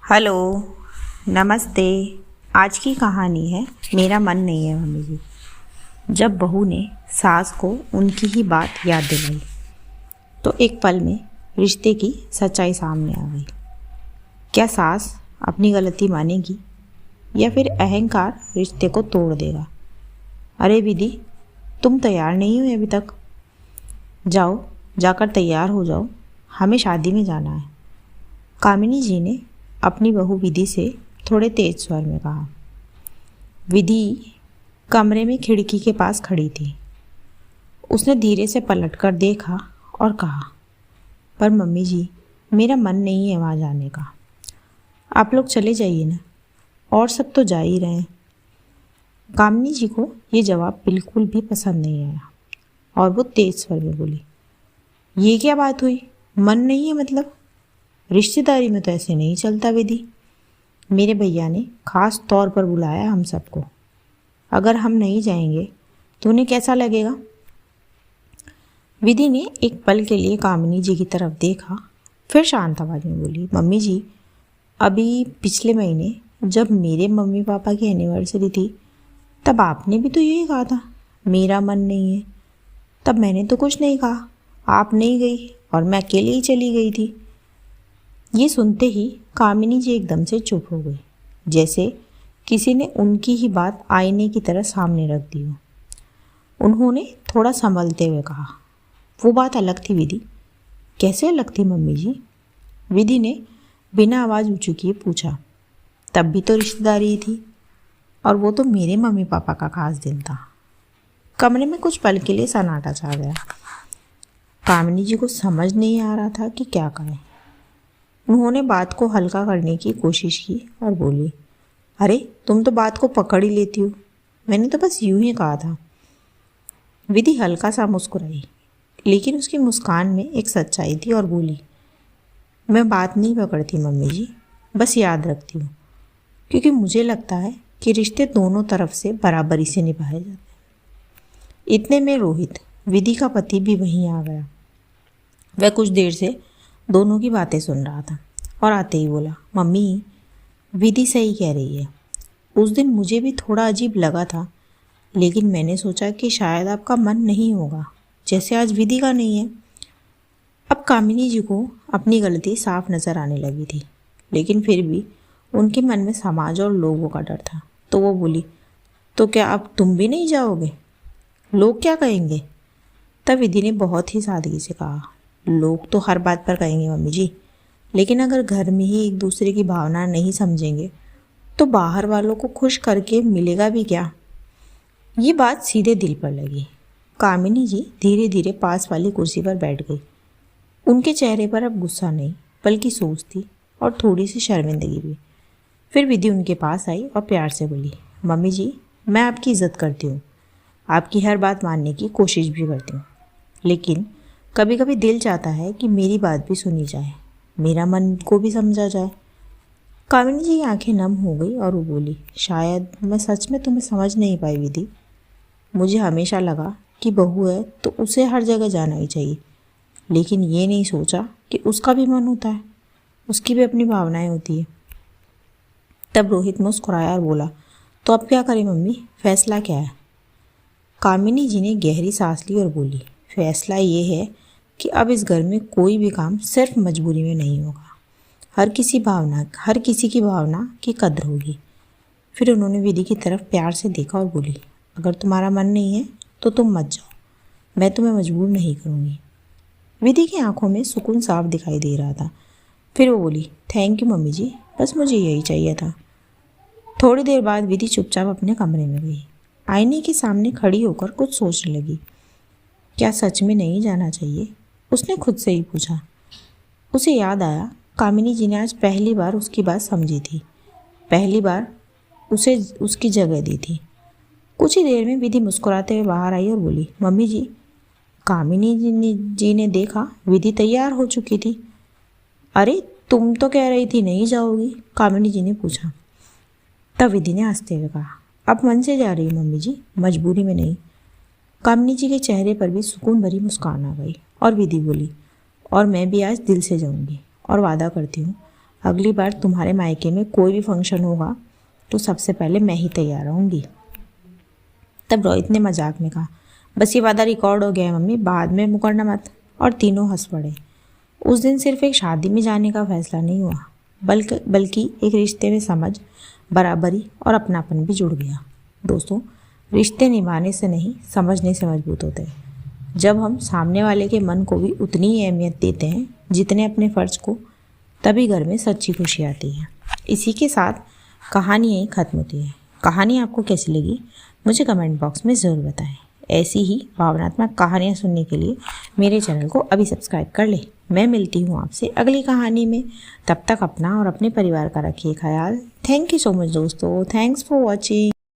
Hello, नमस्ते। आज की कहानी है मेरा मन नहीं है मम्मी जी। जब बहू ने सास को उनकी ही बात याद दिलाई तो एक पल में रिश्ते की सच्चाई सामने आ गई। क्या सास अपनी गलती मानेगी या फिर अहंकार रिश्ते को तोड़ देगा? अरे विधि, तुम तैयार नहीं हुए अभी तक? जाओ, जाकर तैयार हो जाओ, हमें शादी में जाना है। कामिनी जी ने अपनी बहू विधि से थोड़े तेज स्वर में कहा। विधि कमरे में खिड़की के पास खड़ी थी। उसने धीरे से पलटकर देखा और कहा, पर मम्मी जी, मेरा मन नहीं है वहाँ जाने का। आप लोग चले जाइए ना, और सब तो जा ही रहे हैं। कामिनी जी को ये जवाब बिल्कुल भी पसंद नहीं आया और वो तेज स्वर में बोली, ये क्या बात हुई? मन नहीं है मतलब? रिश्तेदारी में तो ऐसे नहीं चलता विधि। मेरे भैया ने खास तौर पर बुलाया हम सबको। अगर हम नहीं जाएंगे तो उन्हें कैसा लगेगा? विधि ने एक पल के लिए कामिनी जी की तरफ देखा, फिर शांत आवाज में बोली, मम्मी जी, अभी पिछले महीने जब मेरे मम्मी पापा की एनिवर्सरी थी तब आपने भी तो यही कहा था, मेरा मन नहीं है। तब मैंने तो कुछ नहीं कहा, आप नहीं गई और मैं अकेले ही चली गई थी। ये सुनते ही कामिनी जी एकदम से चुप हो गई, जैसे किसी ने उनकी ही बात आईने की तरह सामने रख दी हो। उन्होंने थोड़ा संभलते हुए कहा, वो बात अलग थी विधि। कैसे अलग थी मम्मी जी? विधि ने बिना आवाज़ ऊँची किए पूछा। तब भी तो रिश्तेदारी ही थी और वो तो मेरे मम्मी पापा का खास दिन था। कमरे में कुछ पल के लिए सन्नाटा छा गया। कामिनी जी को समझ नहीं आ रहा था कि क्या करें। उन्होंने बात को हल्का करने की कोशिश की और बोली, अरे तुम तो बात को पकड़ ही लेती हो, मैंने तो बस यूं ही कहा था। विधि हल्का सा मुस्कुराई, लेकिन उसकी मुस्कान में एक सच्चाई थी और बोली, मैं बात नहीं पकड़ती मम्मी जी, बस याद रखती हूँ, क्योंकि मुझे लगता है कि रिश्ते दोनों तरफ से बराबरी से निभाए जाते हैं। इतने में रोहित, विधि का पति, भी वहीं आ गया। वह कुछ देर से दोनों की बातें सुन रहा था और आते ही बोला, मम्मी, विधि सही कह रही है। उस दिन मुझे भी थोड़ा अजीब लगा था, लेकिन मैंने सोचा कि शायद आपका मन नहीं होगा, जैसे आज विधि का नहीं है। अब कामिनी जी को अपनी गलती साफ नज़र आने लगी थी, लेकिन फिर भी उनके मन में समाज और लोगों का डर था। तो वो बोली, तो क्या अब तुम भी नहीं जाओगे? लोग क्या कहेंगे? तब विधि ने बहुत ही सादगी से कहा, लोग तो हर बात पर कहेंगे मम्मी जी, लेकिन अगर घर में ही एक दूसरे की भावना नहीं समझेंगे तो बाहर वालों को खुश करके मिलेगा भी क्या? ये बात सीधे दिल पर लगी। कामिनी जी धीरे धीरे पास वाली कुर्सी पर बैठ गई। उनके चेहरे पर अब गुस्सा नहीं, बल्कि सोच थी और थोड़ी सी शर्मिंदगी भी। फिर विधि उनके पास आई और प्यार से बोली, मम्मी जी, मैं आपकी इज़्ज़त करती हूँ, आपकी हर बात मानने की कोशिश भी करती हूँ, लेकिन कभी कभी दिल चाहता है कि मेरी बात भी सुनी जाए, मेरा मन को भी समझा जाए। कामिनी जी की आंखें नम हो गई और वो बोली, शायद मैं सच में तुम्हें समझ नहीं पाई विधि। मुझे हमेशा लगा कि बहू है तो उसे हर जगह जाना ही चाहिए, लेकिन ये नहीं सोचा कि उसका भी मन होता है, उसकी भी अपनी भावनाएं होती है। तब रोहित मुस्कुराया और बोला, तो अब क्या करें मम्मी, फैसला क्या है? कामिनी जी ने गहरी सांस ली और बोली, फैसला ये है कि अब इस घर में कोई भी काम सिर्फ मजबूरी में नहीं होगा। हर किसी की भावना की कद्र होगी। फिर उन्होंने विधि की तरफ प्यार से देखा और बोली, अगर तुम्हारा मन नहीं है तो तुम मत जाओ, मैं तुम्हें मजबूर नहीं करूँगी। विधि की आंखों में सुकून साफ दिखाई दे रहा था। फिर वो बोली, थैंक यू मम्मी जी, बस मुझे यही चाहिए था। थोड़ी देर बाद विधि चुपचाप अपने कमरे में गई। आईने के सामने खड़ी होकर कुछ सोचने लगी। क्या सच में नहीं जाना चाहिए? उसने खुद से ही पूछा। उसे याद आया, कामिनी जी ने आज पहली बार उसकी बात समझी थी, पहली बार उसे उसकी जगह दी थी। कुछ ही देर में विधि मुस्कुराते हुए बाहर आई और बोली, मम्मी जी। कामिनी जी ने देखा विधि तैयार हो चुकी थी। अरे तुम तो कह रही थी नहीं जाओगी, कामिनी जी ने पूछा। तब विधि ने हंसते हुए कहा, अब मन से जा रही मम्मी जी, मजबूरी में नहीं। कामिनी जी के चेहरे पर भी सुकून भरी मुस्कान आ गई और विधि बोली, और मैं भी आज दिल से जाऊंगी और वादा करती हूँ अगली बार तुम्हारे मायके में कोई भी फंक्शन होगा तो सबसे पहले मैं ही तैयार रहूँगी। तब रोहित ने मजाक में कहा, बस ये वादा रिकॉर्ड हो गया है मम्मी, बाद में मुकरना मत। और तीनों हंस पड़े। उस दिन सिर्फ एक शादी में जाने का फैसला नहीं हुआ, बल्कि एक रिश्ते में समझ, बराबरी और अपनापन भी जुड़ गया। दोस्तों, रिश्ते निभाने से नहीं, समझने से मजबूत होते हैं। जब हम सामने वाले के मन को भी उतनी ही अहमियत देते हैं जितने अपने फ़र्ज को, तभी घर में सच्ची खुशी आती है। इसी के साथ कहानी यहीं ख़त्म होती है। कहानी आपको कैसी लगी मुझे कमेंट बॉक्स में ज़रूर बताएं। ऐसी ही भावनात्मक कहानियाँ सुनने के लिए मेरे चैनल को अभी सब्सक्राइब कर लें। मैं मिलती हूँ आपसे अगली कहानी में। तब तक अपना और अपने परिवार का रखिए ख्याल। थैंक यू सो मच दोस्तों। Thanks for watching.